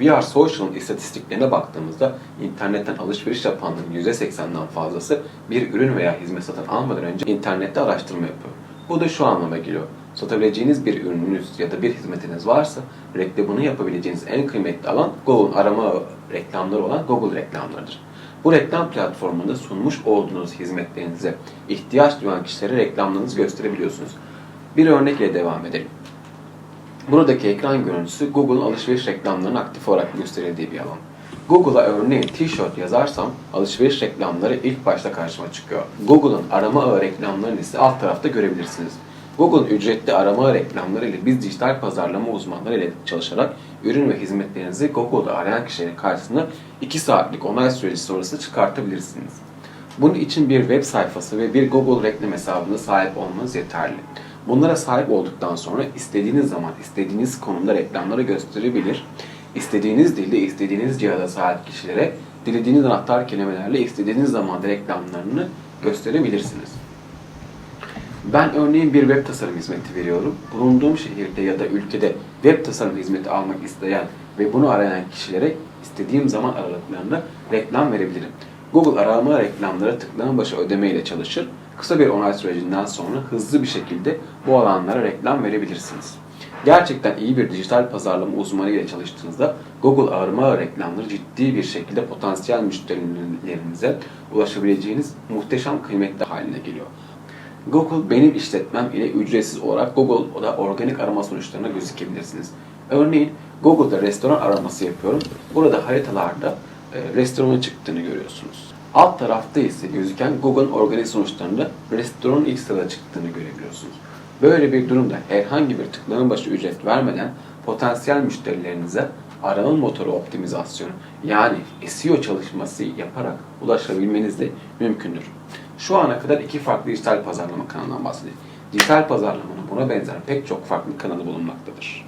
VR Social'ın istatistiklerine baktığımızda internetten alışveriş yapanların %80'den fazlası bir ürün veya hizmet satın almadan önce internette araştırma yapıyor. Bu da şu anlama geliyor. Satabileceğiniz bir ürününüz ya da bir hizmetiniz varsa reklamını yapabileceğiniz en kıymetli alan Google'un arama reklamları olan Google reklamlarıdır. Bu reklam platformunda sunmuş olduğunuz hizmetlerinize ihtiyaç duyan kişilere reklamlarınızı gösterebiliyorsunuz. Bir örnekle devam edelim. Buradaki ekran görüntüsü Google'un alışveriş reklamlarının aktif olarak gösterildiği bir alan. Google'a örneğin t-shirt yazarsam alışveriş reklamları ilk başta karşıma çıkıyor. Google'ın arama ağı reklamlarını ise alt tarafta görebilirsiniz. Google'ın ücretli arama ağı reklamları ile biz dijital pazarlama uzmanları ile çalışarak ürün ve hizmetlerinizi Google'da arayan kişilerin karşısına 2 saatlik onay süreci sonrası çıkartabilirsiniz. Bunun için bir web sayfası ve bir Google reklam hesabına sahip olmanız yeterli. Bunlara sahip olduktan sonra istediğiniz zaman, istediğiniz konumda reklamları gösterebilir. İstediğiniz dilde, istediğiniz cihaza sahip kişilere dilediğiniz anahtar kelimelerle istediğiniz zamanda reklamlarını gösterebilirsiniz. Ben örneğin bir web tasarım hizmeti veriyorum. Bulunduğum şehirde ya da ülkede web tasarım hizmeti almak isteyen ve bunu arayan kişilere istediğim zaman aralıklarında reklam verebilirim. Google arama reklamları tıklama başı ödeme ile çalışır. Kısa bir onay sürecinden sonra hızlı bir şekilde bu alanlara reklam verebilirsiniz. Gerçekten iyi bir dijital pazarlama uzmanı ile çalıştığınızda Google arama reklamları ciddi bir şekilde potansiyel müşterilerinize ulaşabileceğiniz muhteşem kıymetli haline geliyor. Google benim işletmem ile ücretsiz olarak Google'da organik arama sonuçlarına gözükebilirsiniz. Örneğin Google'da restoran araması yapıyorum. Burada haritalarda restoranın çıktığını görüyorsunuz. Alt tarafta ise gözüken Google'ın organik sonuçlarında restoranın ilk sırada çıktığını görebiliyorsunuz. Böyle bir durumda herhangi bir tıklama başı ücret vermeden potansiyel müşterilerinize arama motoru optimizasyonu yani SEO çalışması yaparak ulaşabilmeniz de mümkündür. Şu ana kadar 2 farklı dijital pazarlama kanalından bahsedeyim. Dijital pazarlamanın buna benzer pek çok farklı kanalı bulunmaktadır.